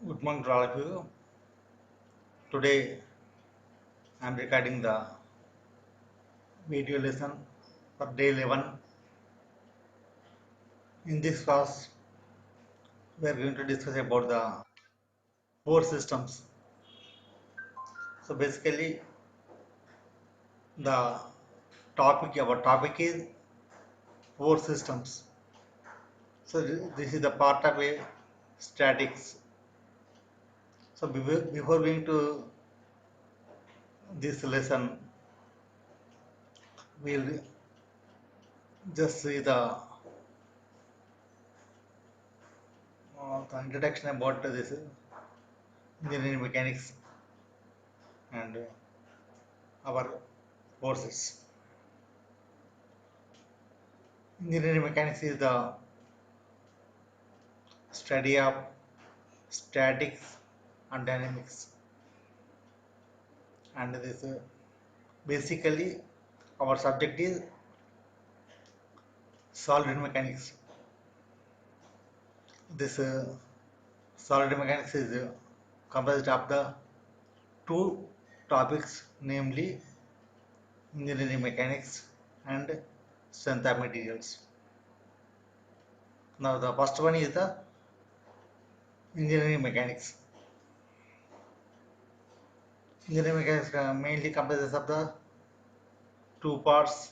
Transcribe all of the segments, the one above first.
Good morning to all of you. Today I am recording the video lesson for day 11. In this class, we are going to discuss about the four systems. So basically, the our topic is four systems. So this is the part of a statics. So before going to this lesson, we'll just see the introduction about this engineering mechanics and our courses. Engineering mechanics is the study of statics and dynamics, and this basically our subject is solid mechanics. This solid mechanics is comprised of the two topics, namely engineering mechanics and strength of materials. Now the first one is the engineering mechanics. Engineering mechanics mainly comprises of the two parts.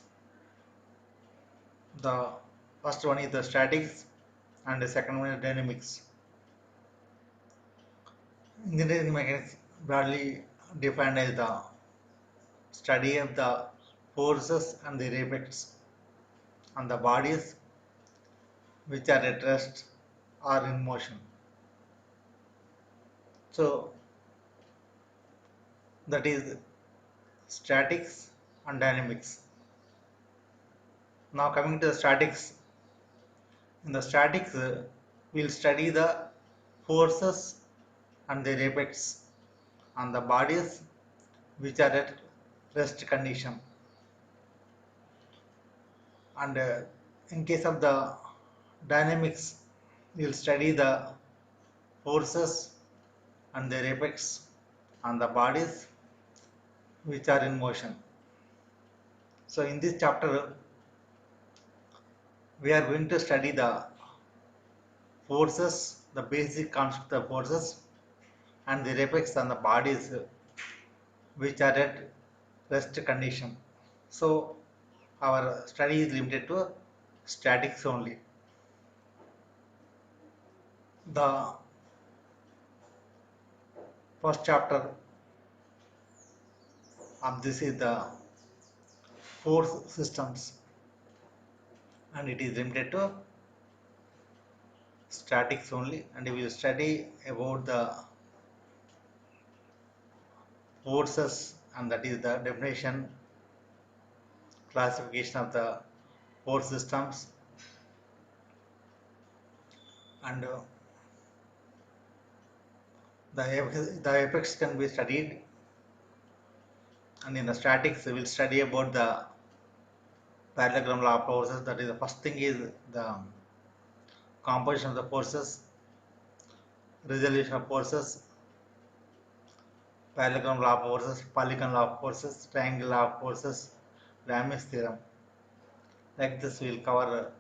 The first one is the statics and the second one is dynamics. Engineering mechanics broadly defined as the study of the forces and their effects on the bodies which are at rest or in motion. So that is statics and dynamics. Now coming to the statics, in the statics we'll study the forces and their effects on the bodies which are at rest condition. And in case of the dynamics, we'll study the forces and their effects on the bodies which are in motion. So in this chapter, we are going to study the forces, the basic concept of forces and their effects on the bodies which are at rest condition. So our study is limited to statics only. The first chapter of this is the force systems, and it is limited to statics only, and we will study about the forces, and that is the definition, classification of the force systems, and the effects can be studied. And in the statics we will study about the parallelogram law of forces. That is, the first thing is the composition of the forces, resolution of forces, parallelogram law of forces, polygon law of forces, triangle law of forces, Ramis theorem. Like this we will cover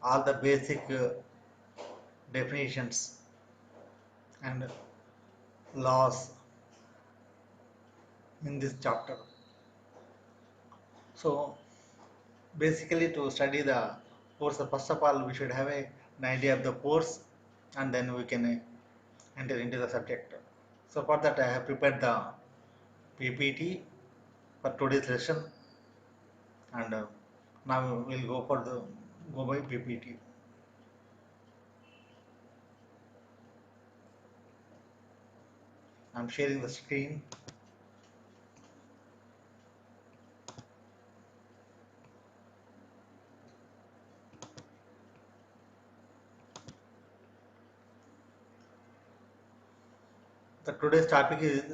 all the basic definitions and laws in this chapter. So basically, to study the force, first of all we should have an idea of the force, and then we can enter into the subject. So for that I have prepared the PPT for today's lesson, and now we'll go by PPT. I'm sharing the screen. The today's topic is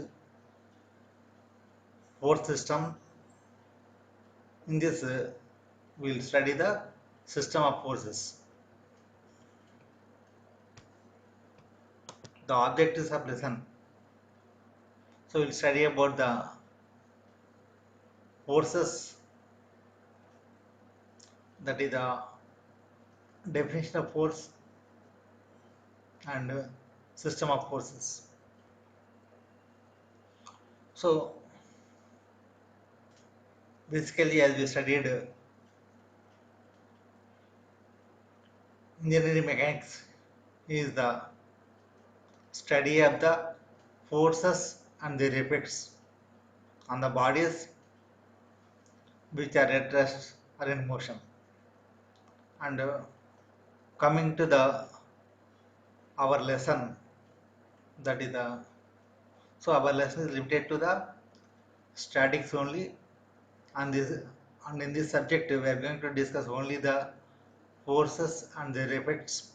force system. In this we'll study the system of forces. the objectives of lesson. So we'll study about the forces, that is the definition of force and system of forces. So basically, as we studied engineering mechanics is the study of the forces and their effects on the bodies which are at rest or in motion. And coming to the our lesson, that is the so our lesson is limited to the statics only, and this and in this subject we are going to discuss only the forces and their effects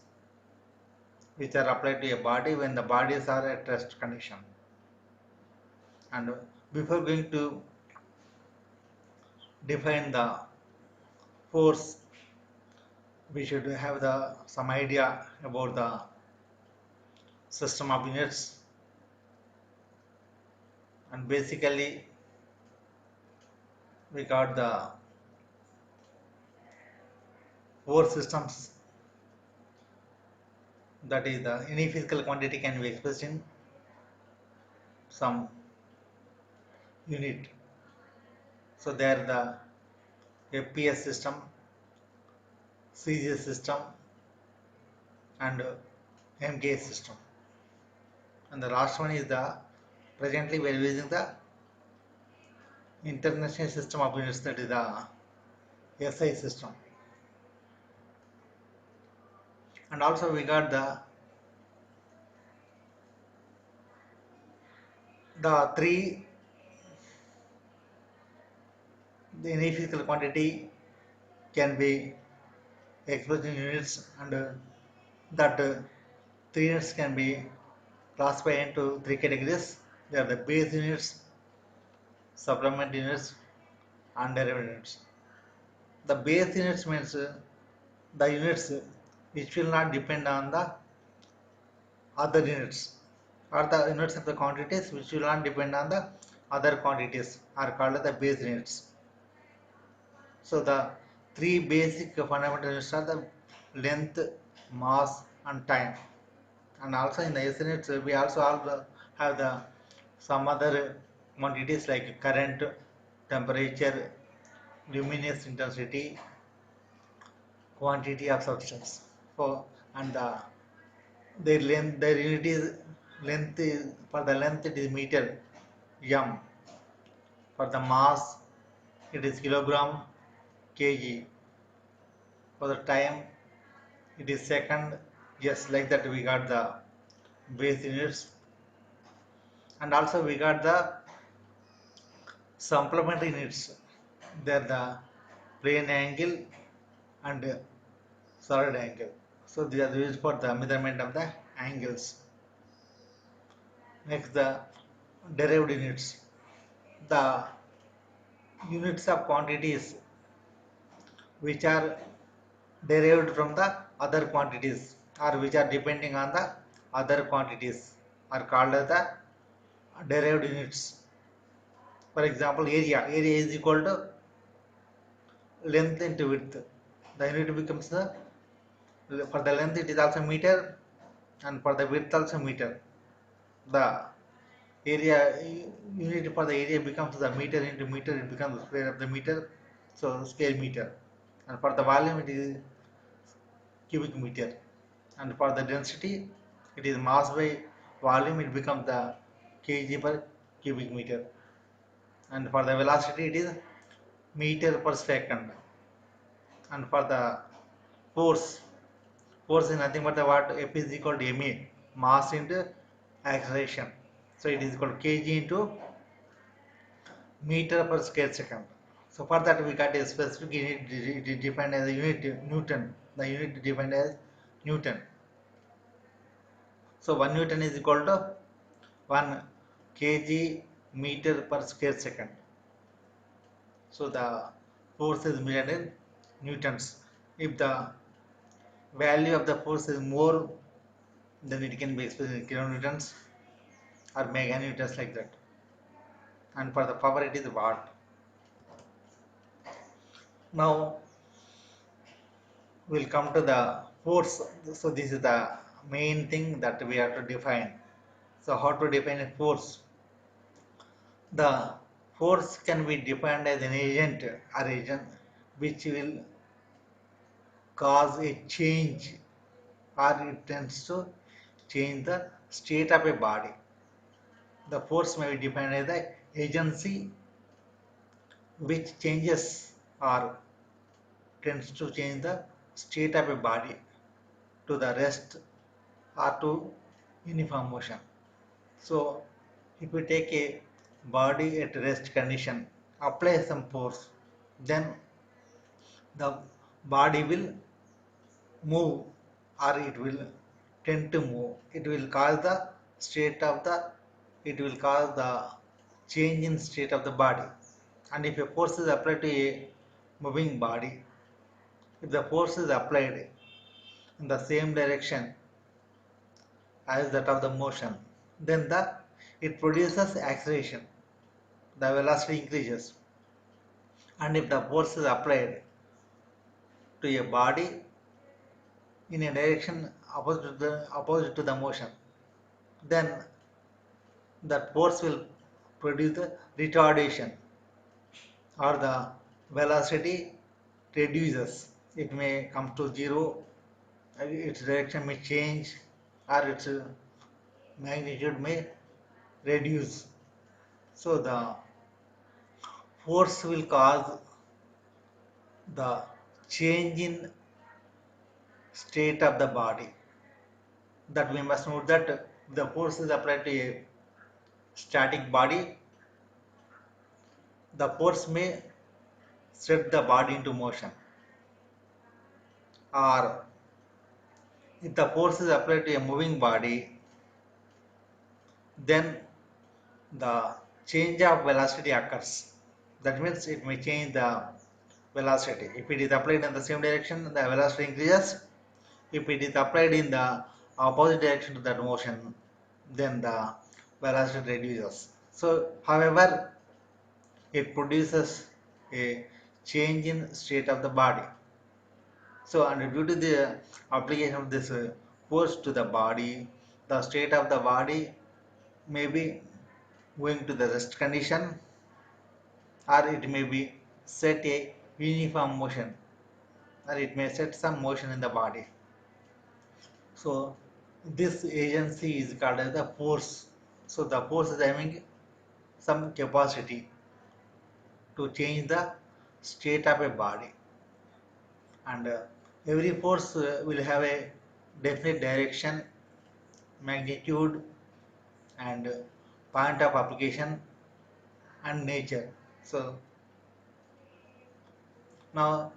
which are applied to a body when the bodies are at rest condition. And before going to define the force, we should have the some idea about the system of units. And basically we got the four systems, that is the any physical quantity can be expressed in some unit. So they are the FPS system, CGS system, and MKS system. And the last one is the presently we are using the international system of units, that is the SI system. And also we got the three, the any physical quantity can be expressed in units, and that three units can be classified into three categories. They are the base units, supplement units, and derivative units. The base units means the units which will not depend on the other units, or the units of the quantities which will not depend on the other quantities are called the base units. So the three basic fundamental units are the length, mass, and time. And also in the SI units we also have the some other quantities like current, temperature, luminous intensity, quantity of substance. So and their length, their unit is length is, for the length it is meter, m. For the mass it is kilogram, kg. For the time it is second. Yes, like that we got the base units. And also we got the supplementary units. They are the plane angle and solid angle. So they are used for the measurement of the angles. Next, the derived units. The units of quantities which are derived from the other quantities, or which are depending on the other quantities, are called as the derived units. For example, area. Area is equal to length into width. The unit becomes the, for the length it is also meter, and for the width also meter. The area unit for the area becomes the meter into meter, it becomes square of the meter, so square meter. And for the volume it is cubic meter. And for the density it is mass by volume, it becomes the kg per cubic meter. And for the velocity it is meter per second. And for the force, force is nothing but the what F is equal to ma, mass into acceleration. So it is equal to kg into meter per square second. So for that we got a specific unit defined as a unit Newton. The unit defined as Newton. So 1 Newton is equal to 1 kg meter per square second. So the force is measured in newtons. If the value of the force is more then it can be expressed in kilonewtons or meganewtons like that. And for the power it is watt. Now we'll come to the force. So this is the main thing that we have to define. So how to define a force? The force can be defined as an agent or agent which will cause a change or it tends to change the state of a body. The force may be defined as the agency which changes or tends to change the state of a body to the rest or to uniform motion. So if we take a body at rest condition, apply some force, then the body will move or it will tend to move. It will cause the state of the, it will cause the change in state of the body. And if a force is applied to a moving body, if the force is applied in the same direction as that of the motion, then it produces acceleration, the velocity increases. And if the force is applied to a body in a direction opposite to the motion, then that force will produce the retardation or the velocity reduces. It may come to zero, its direction may change or its magnitude may reduce. So the force will cause the change in state of the body. That we must note that the force is applied to a static body. The force may set the body into motion, or if the force is applied to a moving body, then the change of velocity occurs. That means it may change the velocity. If it is applied in the same direction, the velocity increases. If it is applied in the opposite direction to that motion, then the velocity reduces. So, however, it produces a change in state of the body. So, and due to the application of this force to the body, the state of the body may be going to the rest condition, or it may be set a uniform motion, or it may set some motion in the body. So this agency is called as the force. So the force is having some capacity to change the state of a body, and every force will have a definite direction, magnitude, and point of application and nature. So now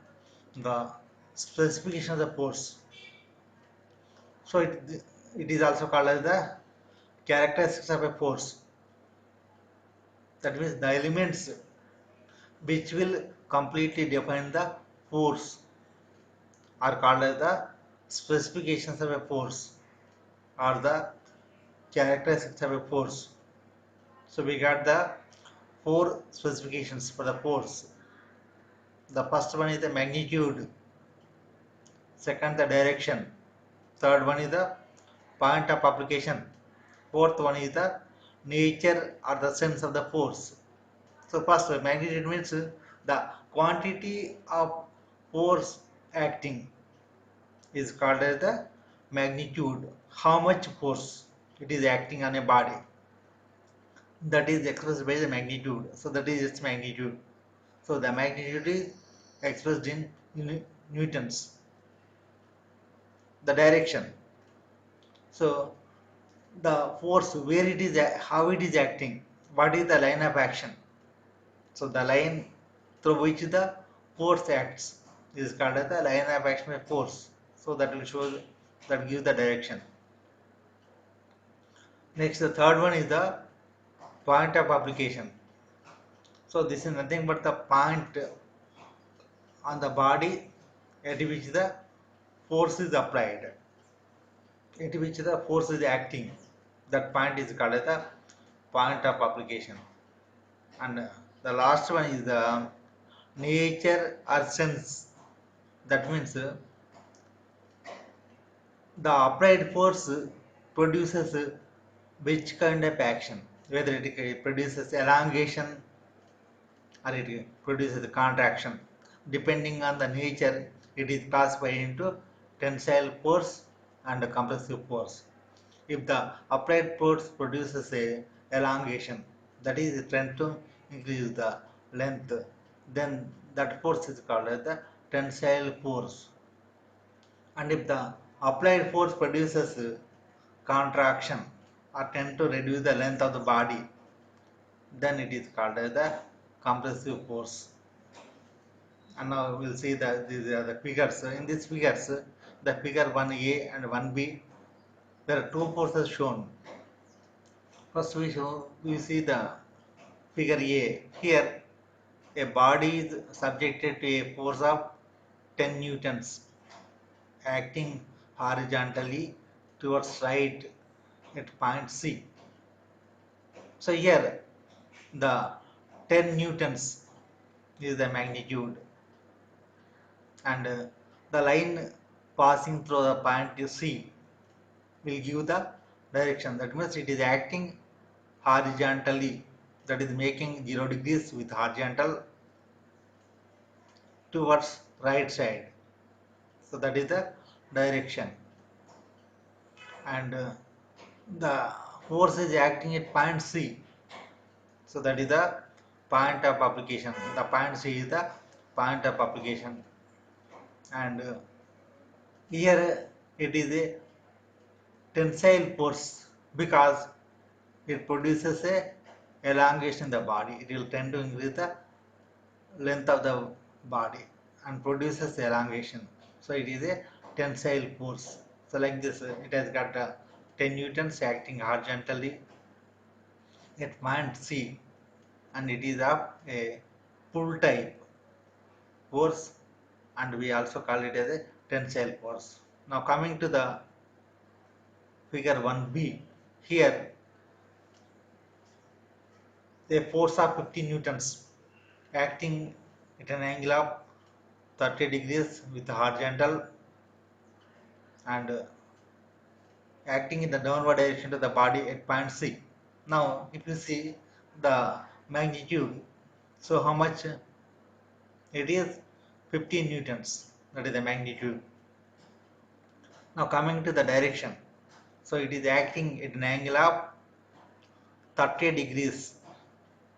the specification of the force. So it is also called as the characteristics of a force. That means the elements which will completely define the force are called as the specifications of a force or the characteristics of a force. So we got the four specifications for the force. The first one is the magnitude, second the direction, third one is the point of application, fourth one is the nature or the sense of the force. So first magnitude means the quantity of force acting is called as the magnitude. How much force it is acting on a body, that is expressed by the magnitude. So that is its magnitude. So the magnitude is expressed in newtons. The direction. So the force, where it is, how it is acting, what is the line of action. So the line through which the force acts is called as the line of action of force. So that will show, that gives the direction. Next, the third one is the point of application. So this is nothing but the point on the body at which the force is applied. at which the force is acting. That point is called as the point of application. And the last one is the nature or sense. That means the applied force produces which kind of action, whether it produces elongation or it produces contraction. Depending on the nature, it is classified into tensile force and compressive force. If the applied force produces a elongation, that is tend to increase the length, then that force is called as the tensile force. And if the applied force produces contraction or tend to reduce the length of the body, then it is called as the compressive force. And now we'll see that these are the figures. In these figures, the figure 1a and 1b, there are two forces shown. First we see the figure A. Here a body is subjected to a force of 10 newtons acting horizontally towards right at point C. So here the 10 newtons is the magnitude, and the line passing through the point C will give the direction. That means it is acting horizontally, that is making 0 degrees with horizontal towards right side. So that is the direction, and the force is acting at point C. So that is the point of application. The point C is the point of application, and here it is a tensile force because it produces a elongation in the body. It will tend to increase the length of the body and produces elongation. So it is a tensile force. So like this, it has got 10 newtons acting horizontally at point C, and it is of a pull type force, and we also call it as a tensile force. Now coming to the figure 1b, here a force of 50 newtons acting at an angle of 30 degrees with horizontal and acting in the downward direction to the body at point C. Now if you see the magnitude, so how much it is? 15 newtons, that is the magnitude. Now coming to the direction, so it is acting at an angle of 30 degrees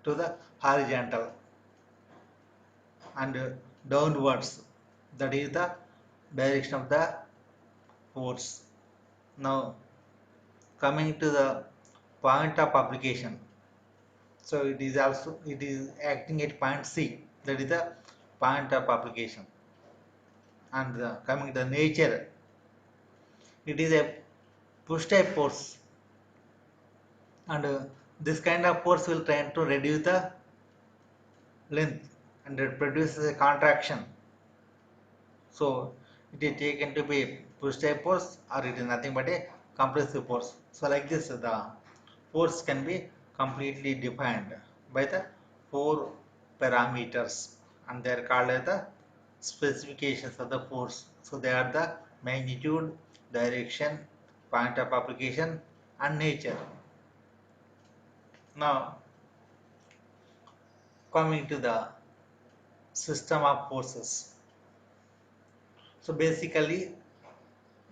to the horizontal and downwards, that is the direction of the force. Now coming to the point of application, so it is acting at point C, that is the point of application. And coming to the nature, it is a push type force, and this kind of force will try to reduce the length and it produces a contraction. So it is taken to be push type force, or it is nothing but a compressive force. So like this, the force can be completely defined by the four parameters, and they are called as the specifications of the force. So they are the magnitude, direction, point of application, and nature. Now coming to the system of forces. So basically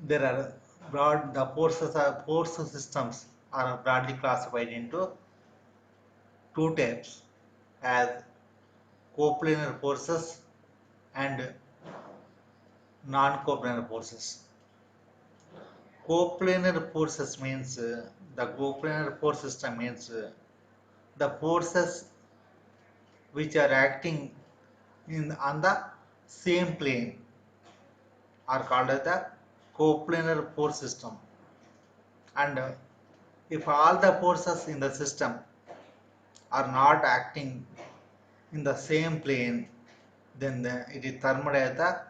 there are the force systems are broadly classified into two types, as coplanar forces and non-coplanar forces. Coplanar forces means the coplanar force system means the forces which are acting in on the same plane are called as the coplanar force system. And if all the forces in the system are not acting in the same plane, then it is termed as the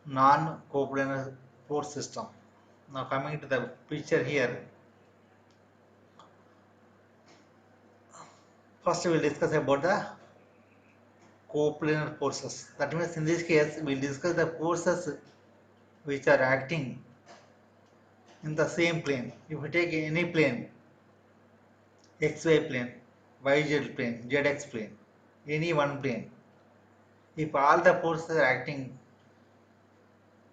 non-coplanar force system. Now coming to the picture here, first we will discuss about the coplanar forces. That means in this case we will discuss the forces which are acting in the same plane. If we take any plane, xy plane, yz plane, zx plane, any one plane, if all the forces are acting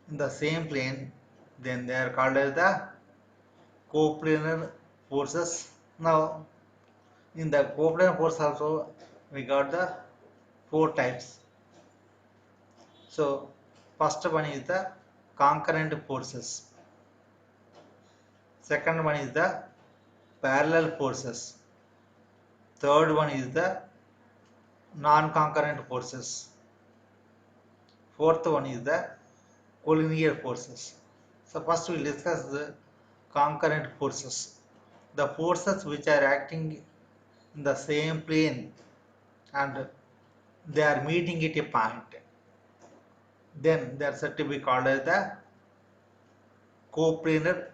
in the same plane, then they are called as the coplanar forces. Now in the coplanar force also we got the four types. So first one is the concurrent forces, second one is the parallel forces, third one is the non-concurrent forces, fourth one is the collinear forces. So first we will discuss the concurrent forces, the forces which are acting in the same plane and they are meeting at a point, then they are said to be called as the coplanar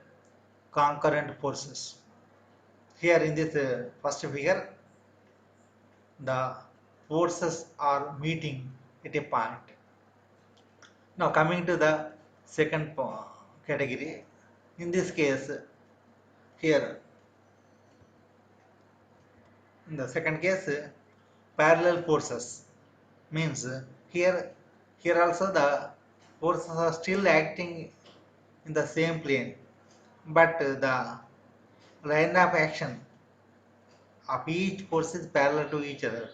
concurrent forces. Here in this first figure, the forces are meeting at a point. Now coming to the second category, in this case, here in the second case, parallel forces means here also the forces are still acting in the same plane, but the line of action of each force is parallel to each other.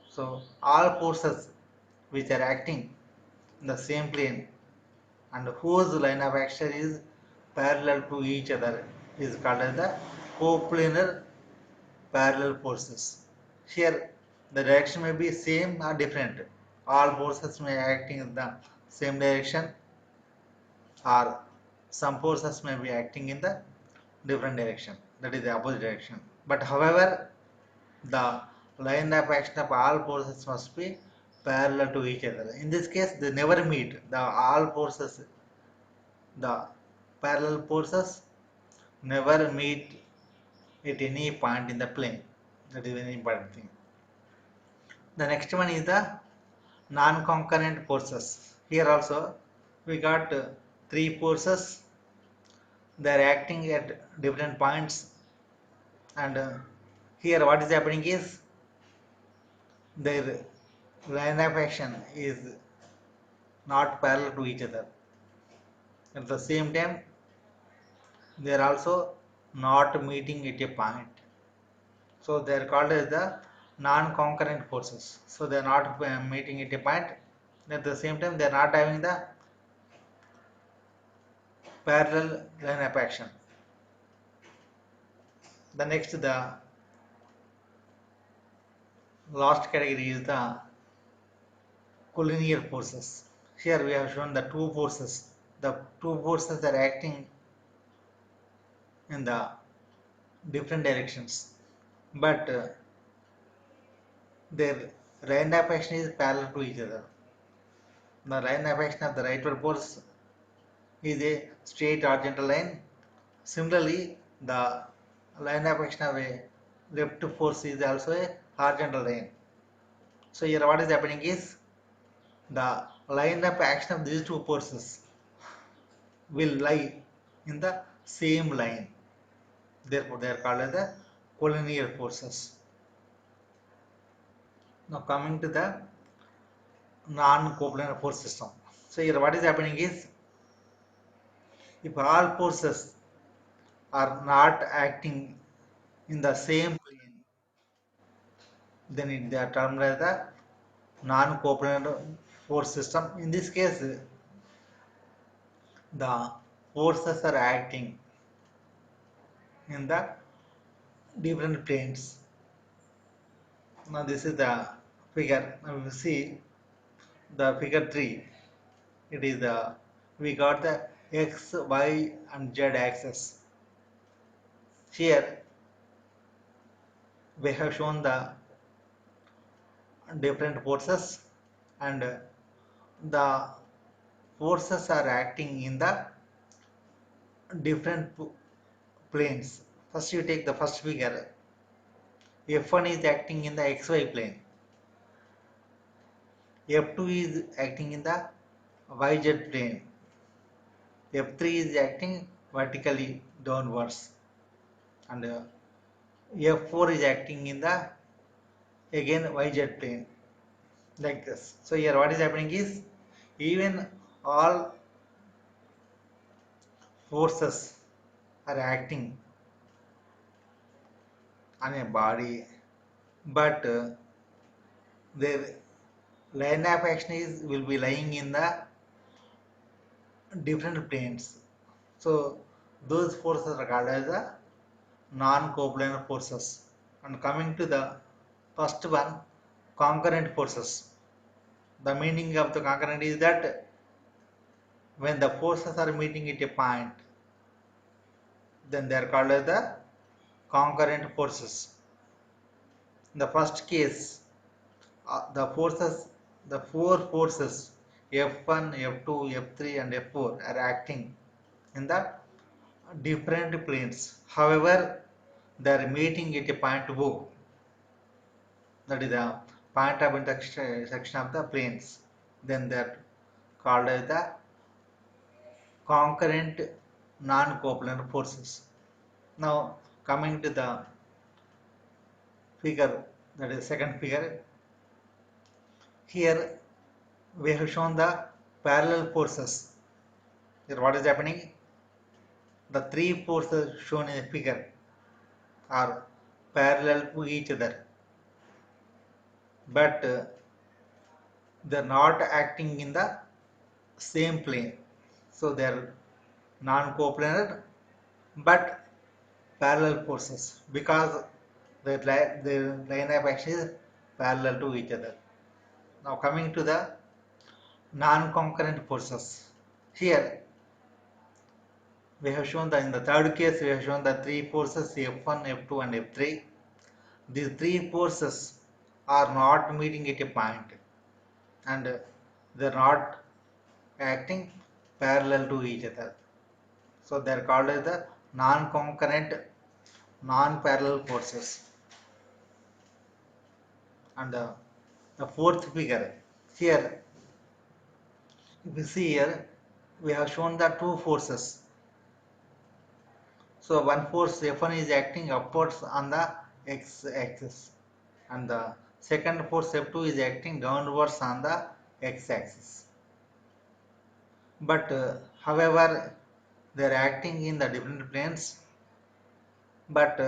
So all forces which are acting in the same plane and whose line of action is parallel to each other is called as the coplanar parallel forces. Here the direction may be same or different. All forces may acting in the same direction or some forces may be acting in the different direction, that is the opposite direction. But however, the line of action of all forces must be parallel to each other. In this case, they never meet. The all forces, the parallel forces never meet at any point in the plane. That is very important thing. The next one is the non-concurrent forces. Here also we got three forces. They are acting at different points, and here what is happening is their line of action is not parallel to each other. At the same time, they are also not meeting at a point. So they are called as the non-concurrent forces. So they are not meeting at a point. At the same time, they are not having the parallel line of action. The next, the last category is the collinear forces. Here we have shown the two forces. The two forces are acting in the different directions, but their line of action is parallel to each other. The line of action of the rightward force is a straight horizontal line. Similarly, the line of action of a left force is also a horizontal line. So here what is happening is the line of action of these two forces will lie in the same line. Therefore, they are called as the collinear forces. Now coming to the non-coplanar force system. So here what is happening is if all forces are not acting in the same plane, then they are termed as the non-coplanar force system. In this case, the forces are acting in the different planes. Now this is the figure. Now we see the figure 3. It is the we got the x, y, and z axis. Here we have shown the different forces and the forces are acting in the different planes. First you take the first figure. F1 is acting in the XY plane. F2 is acting in the YZ plane. F3 is acting vertically downwards. And F4 is acting in the again YZ plane. Like this. So here what is happening is even all forces are acting on a body, but their line of action is will be lying in the different planes. So those forces are called as the non-coplanar forces. And coming to the first one, concurrent forces. The meaning of the concurrent is that when the forces are meeting at a point, then they are called as the concurrent forces. In the first case, the four forces F1, F2, F3 and F4 are acting in the different planes. However, they are meeting at a point O. That is the point of intersection of the planes. Then they are called as the concurrent non-coplanar forces. Now coming to the figure, that is second figure. Here we have shown the parallel forces. Here what is happening? The three forces shown in the figure are parallel to each other, but they are not acting in the same plane. So they are non-coplanar but parallel forces because the line of action is parallel to each other. Now coming to the non-concurrent forces. Here we have shown that in the third case we have shown the three forces F1, F2 and F3. These three forces are not meeting at a point and they are not acting parallel to each other. So they are called as the non-concurrent, non-parallel forces. And the fourth figure, here if you see here we have shown the two forces. So one force F1 is acting upwards on the x-axis and the second force F2 is acting downwards on the x-axis. But however they are acting in the different planes, but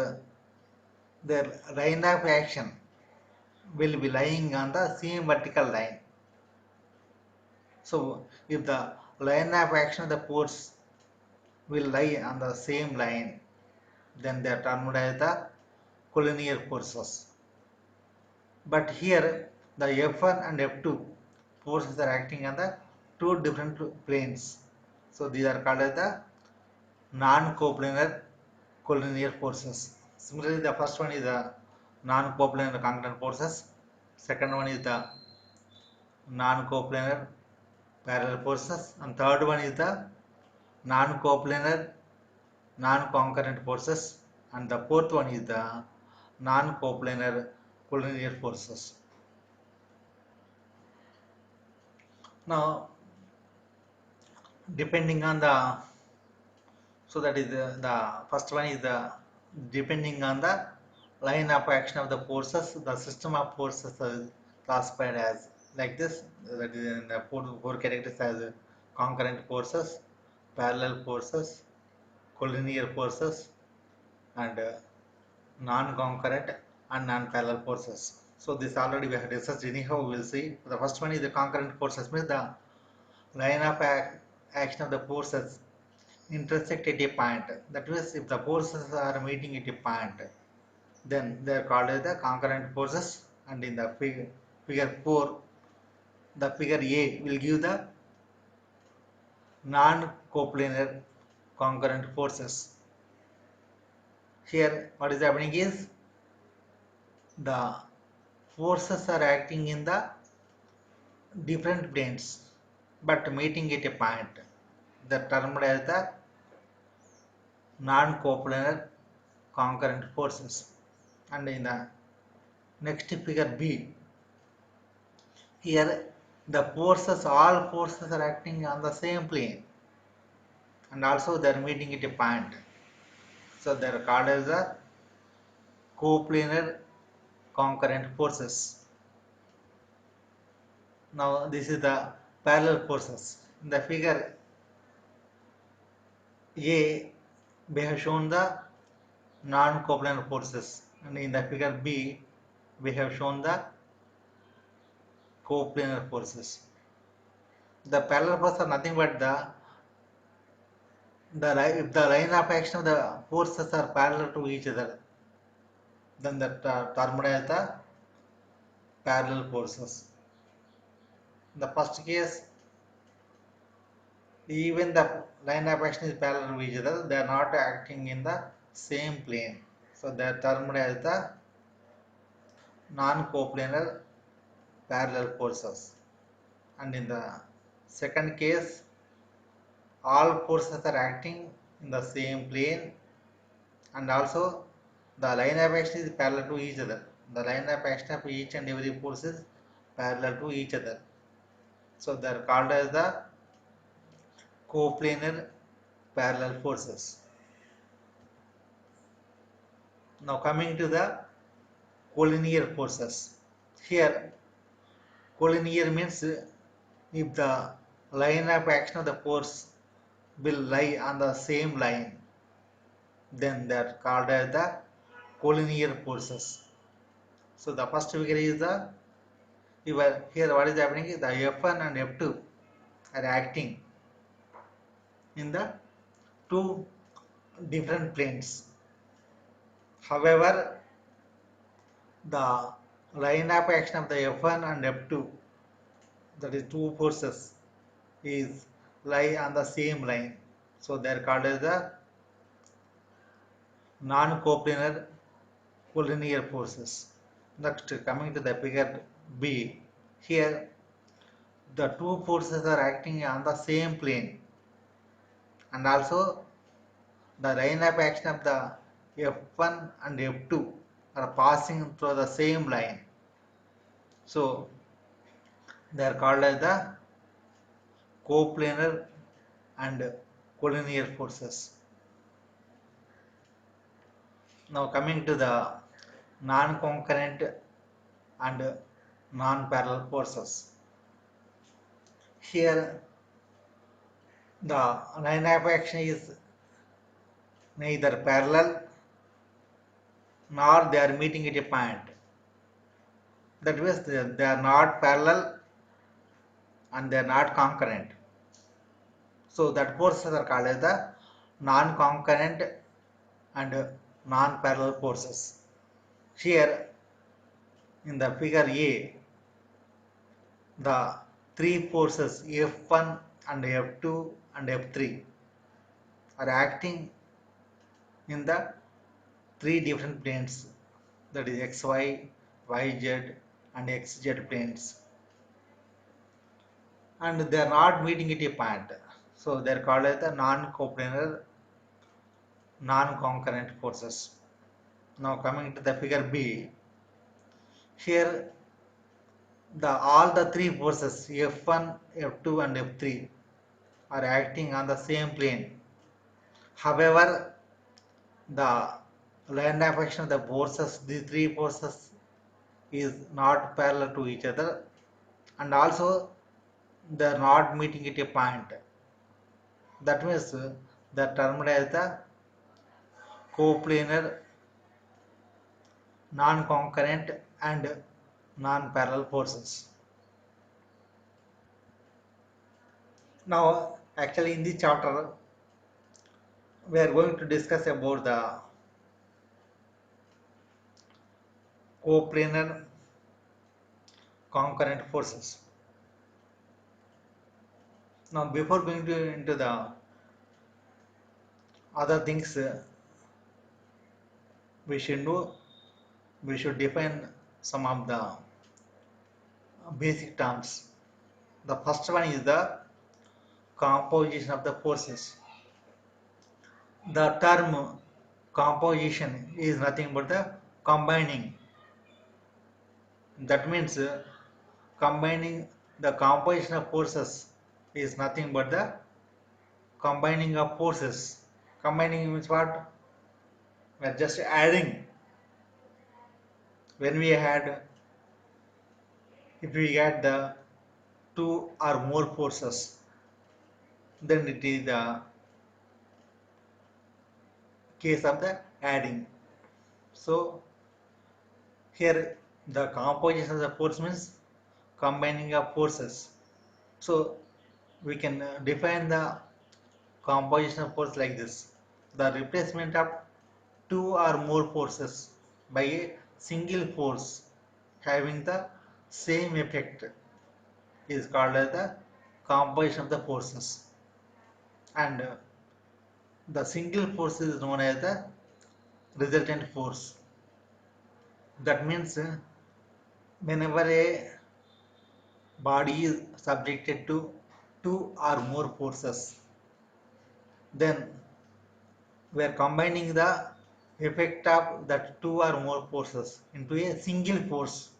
their line of action will be lying on the same vertical line. So if the line of action of the force will lie on the same line, then they are termed as the collinear forces. But here the F1 and F2 forces are acting on the two different planes. So these are called as the non-coplanar collinear forces. Similarly, the first one is the non-coplanar concurrent forces. Second one is the non-coplanar parallel forces. And third one is the non-coplanar non-concurrent forces. And the fourth one is the non-coplanar collinear forces. Now, depending on the, so that is the first one is the depending on the line of action of the forces, the system of forces is classified as like this. That is in the four characters as concurrent forces, parallel forces, collinear forces, and non-concurrent and non-parallel forces. So this already we have discussed. Anyhow, we will see. The first one is the concurrent forces, means the line of action of the forces intersect at a point. That means if the forces are meeting at a point, then they are called as the concurrent forces. And in the figure 4, the figure A will give the non-coplanar concurrent forces. Here what is happening is the forces are acting in the different planes but meeting at a point. They are termed as the non-coplanar concurrent forces. And in the next figure B, here the forces, all forces are acting on the same plane and also they are meeting at a point. So they are called as the coplanar concurrent forces. Now this is the parallel forces. In the figure A, we have shown the non-coplanar forces, and in the figure B, we have shown the coplanar forces. The parallel forces are nothing but if the line of action of the forces are parallel to each other, then that termed as the parallel forces. In the first case, even the line of action is parallel to each other, they are not acting in the same plane. So they are termed as the non-coplanar parallel forces. And in the second case, all forces are acting in the same plane and also the line of action is parallel to each other. The line of action of each and every force is parallel to each other. So they are called as the coplanar parallel forces. Now coming to the collinear forces. Here collinear means if the line of action of the force will lie on the same line, then they are called as the collinear forces. So the first figure is the here what is happening is the F1 and F2 are acting in the two different planes. However, the line of action of the F1 and F2, that is two forces, is lie on the same line. So they are called as the non-coplanar collinear forces. Next, coming to the figure B, here the two forces are acting on the same plane and also the line of action of the F1 and F2 are passing through the same line. So they are called as the coplanar and collinear forces. Now coming to the non-concurrent and non-parallel forces. Here the line of action is neither parallel nor they are meeting at a point. That means they are not parallel and they are not concurrent. So that forces are called as the non-concurrent and non-parallel forces. Here in the figure A, the three forces F1 and F2 and F3 are acting in the three different planes, that is XY, YZ and XZ planes, and they are not meeting at a point. So they are called as the non-coplanar non-concurrent forces. Now coming to the figure B, here all the three forces F1, F2 and F3 are acting on the same plane. However, the line of action of the forces, these three forces, is not parallel to each other and also they are not meeting at a point. That means they are termed as the coplanar, non-concurrent and non-parallel forces. Now, actually in this chapter, we are going to discuss about the coplanar concurrent forces. Now, before going into the other things we should know, we should define some of the basic terms. The first one is the composition of the forces. The term composition is nothing but the combining. That means combining the composition of forces is nothing but the combining of forces. Combining means what? We are just adding. When we had, if we get the two or more forces, then it is the case of the adding. So here the composition of the force means combining of forces. So we can define the composition of force like this: the replacement of two or more forces by a single force having the same effect is called as the composition of the forces, and the single force is known as the resultant force. That means whenever a body is subjected to two or more forces, then we are combining the effect of that two or more forces into a single force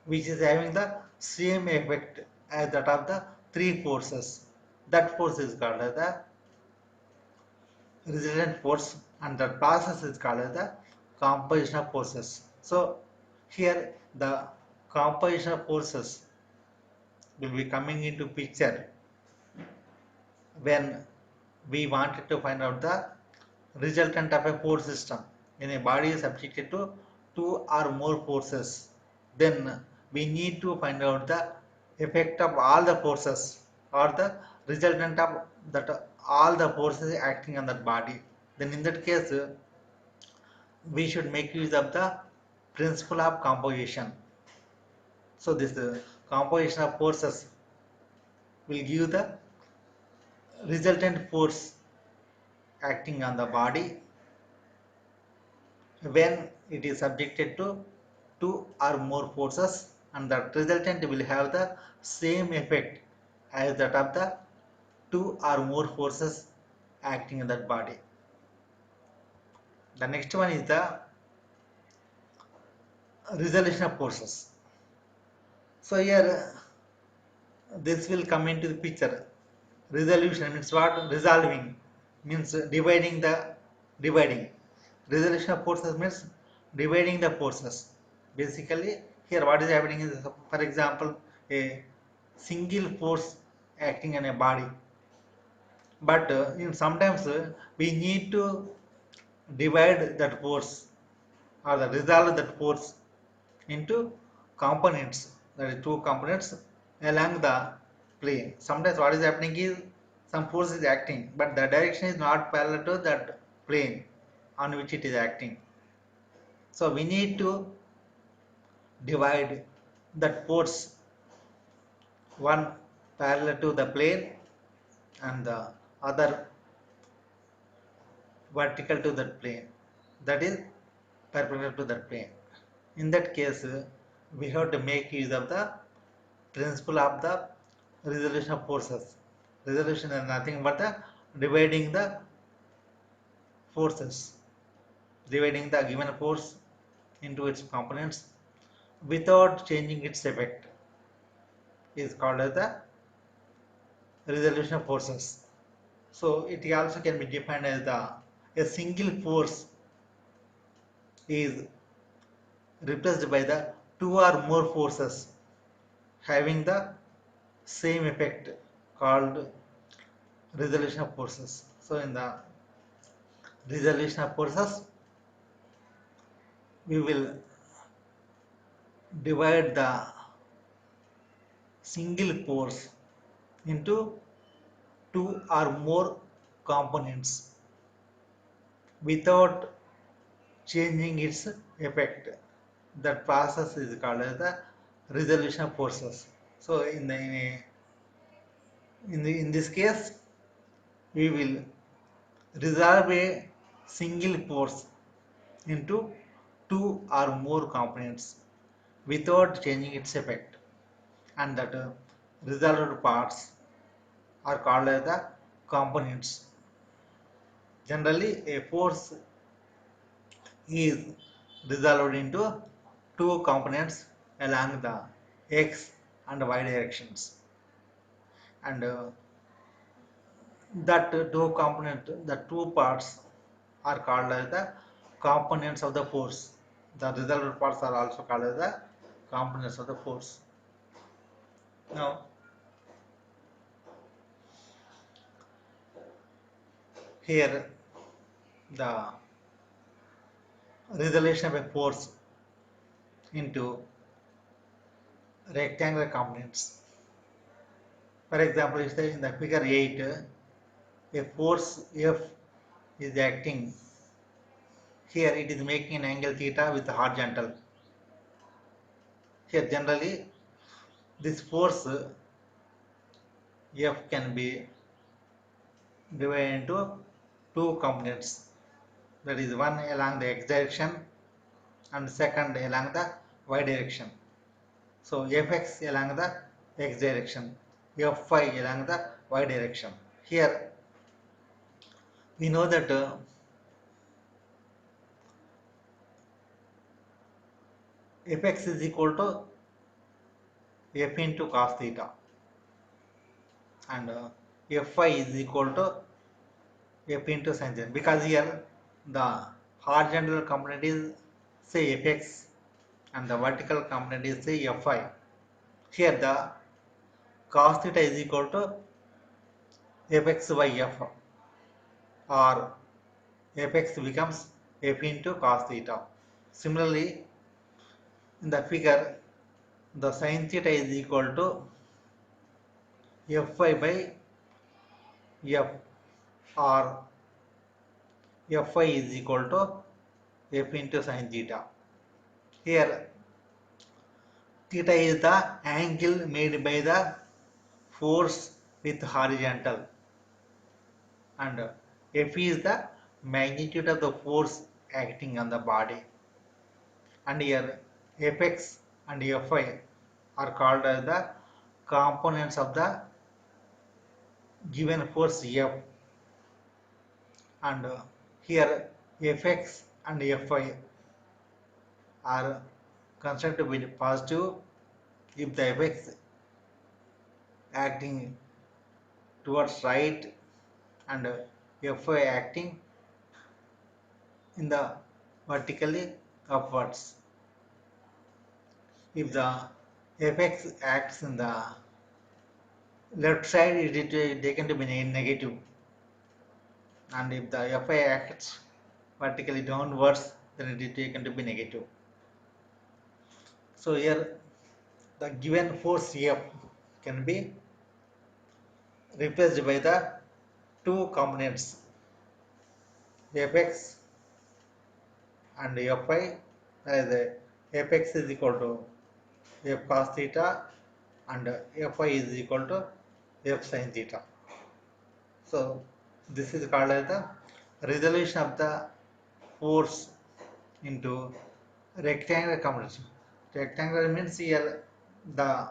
which is having the same effect as that of the three forces. That force is called as the resultant force, and that process is called as the composition of forces. So here the composition of forces will be coming into picture when we wanted to find out the resultant of a force system. When a body is subjected to two or more forces, then we need to find out the effect of all the forces or the resultant of that all the forces acting on that body. Then in that case, we should make use of the principle of composition. So this composition of forces will give the resultant force acting on the body when it is subjected to two or more forces, and the resultant will have the same effect as that of the two or more forces acting in that body. The next one is the resolution of forces. So here this will come into the picture. Resolution means what? Resolving means dividing. Resolution of forces means dividing the forces. Basically, here what is happening is, for example, a single force acting on a body. But in sometimes we need to divide that force or resolve that force into components, that is two components along the plane. Sometimes what is happening is some force is acting but the direction is not parallel to that plane on which it is acting. So we need to divide that force, one parallel to the plane and the other vertical to that plane, that is perpendicular to that plane. In that case, we have to make use of the principle of the resolution of forces. Resolution is nothing but the dividing the forces, dividing the given force into its components without changing its effect is called as the resolution of forces. So it also can be defined as a single force is replaced by the two or more forces having the same effect called resolution of forces. So in the resolution of forces, we will divide the single force into two or more components without changing its effect. That process is called as the resolution of forces. So in this case, we will resolve a single force into two or more components without changing its effect, and that resolved parts are called as the components. Generally, a force is resolved into two components along the x and y directions, and that two component, the two parts are called as the components of the force. The resolved parts are also called as the components of the force. Now, here the resolution of a force into rectangular components. For example, if in the figure 8, a force F is acting. Here it is making an angle theta with horizontal. Here generally this force F can be divided into two components. That is one along the x direction and second along the y direction. So Fx along the x direction, Fy along the y direction. Here we know that Fx is equal to F into cos theta, and Fy is equal to F into sin theta, because here the horizontal component is say Fx and the vertical component is say Fy. Here the cos theta is equal to Fx by F, or Fx becomes F into cos theta. Similarly, in the figure, the sin theta is equal to Fy by F, or Fy is equal to F into sin theta. Here, theta is the angle made by the force with horizontal, and F is the magnitude of the force acting on the body. And here Fx and Fy are called as the components of the given force F, and here Fx and Fy are considered to be positive if the Fx acting towards right and Fy acting in the vertically upwards. If the Fx acts in the left side, it is taken to be negative, and if the Fy acts vertically downwards, then it is taken to be negative. So here the given force F can be replaced by the two components Fx and Fy, as Fx is equal to F cos theta and Fy is equal to F sin theta. So this is called as the resolution of the force into rectangular components. Rectangular means here the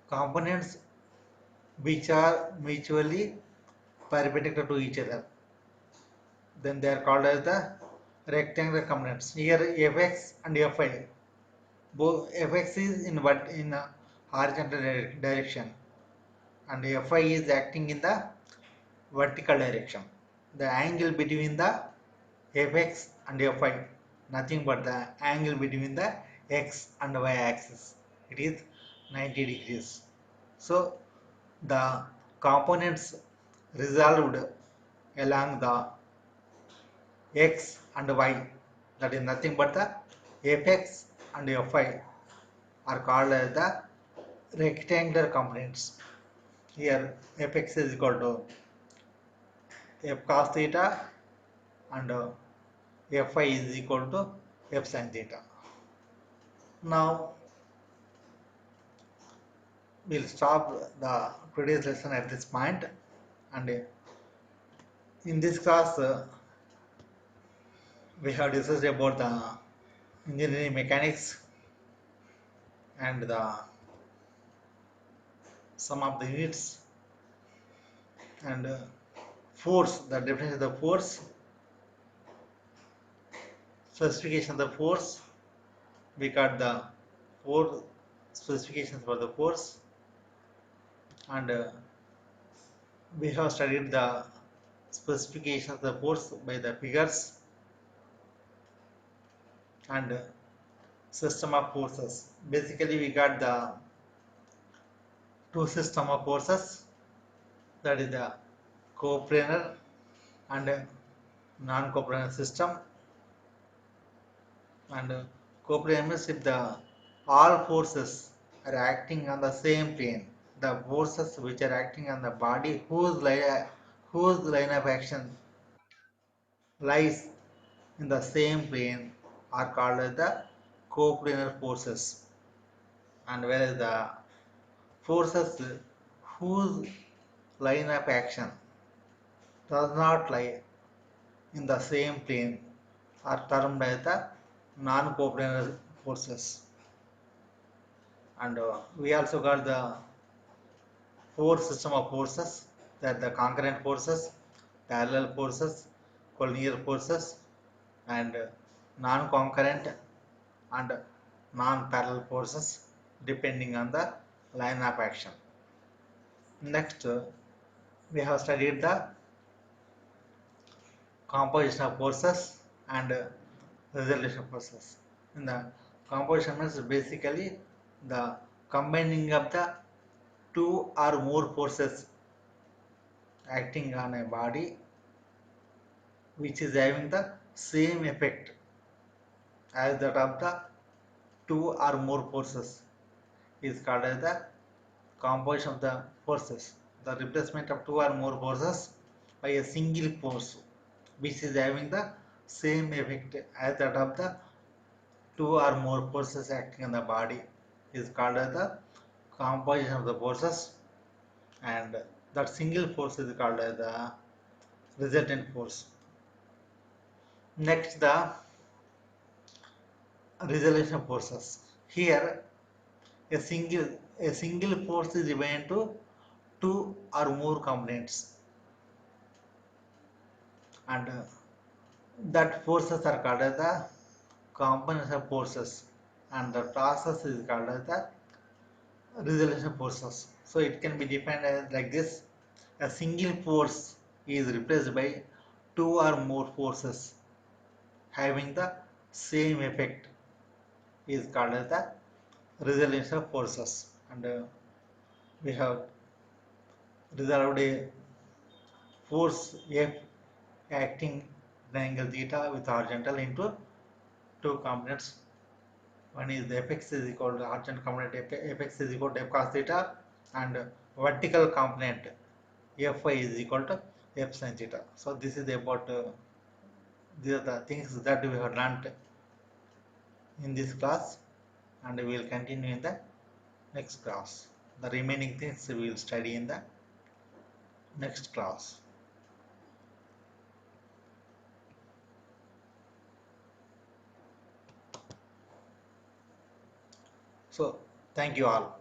components which are mutually perpendicular to each other. Then they are called as the rectangular components. Here Fx and Fy, both Fx is in a horizontal direction and Fy is acting in the vertical direction. The angle between the Fx and Fy, nothing but the angle between the x and y axis. It is 90 degrees. So the components resolved along the x and y, that is nothing but the Fx and Fy, are called as the rectangular components. Here Fx is equal to F cos theta and Fy is equal to F sin theta. Now we'll stop the today's lesson at this point, and in this class we have discussed about the engineering mechanics and the some of the units, and force, the definition of the force, specification of the force, we got the four specifications for the force, and we have studied the specifications of the force by the figures, and system of forces. Basically, we got the two system of forces, that is the coplanar and non-coplanar system. And coplanar means if the all forces are acting on the same plane, the forces which are acting on the body whose line of action lies in the same plane are called as the coplanar forces. And whereas the forces whose line of action does not lie in the same plane are termed as the non-coplanar forces. And we also got the four system of forces, that the concurrent forces, parallel forces, collinear forces, and non-concurrent and non-parallel forces depending on the line of action. Next, we have studied the composition of forces and resolution of forces. In the composition means basically the combining of the two or more forces acting on a body which is having the same effect as that of the two or more forces is called as the composition of the forces. The replacement of two or more forces by a single force which is having the same effect as that of the two or more forces acting on the body is called as the composition of the forces, and that single force is called as the resultant force. Next, the resolution forces. Here, a single a single force is divided into two or more components, and that forces are called as the components of forces, and the process is called as the resolution forces. So it can be defined as like this: a single force is replaced by two or more forces having the same effect is called as the resolution forces. And we have resolved a force F acting at angle theta with horizontal into two components. One is the fx is equal to horizontal component fx is equal to f cos theta, and vertical component fy is equal to f sin theta. So this is about these are the things that we have learnt in this class, and we will continue in the next class. The remaining things we will study in the next class. So thank you all.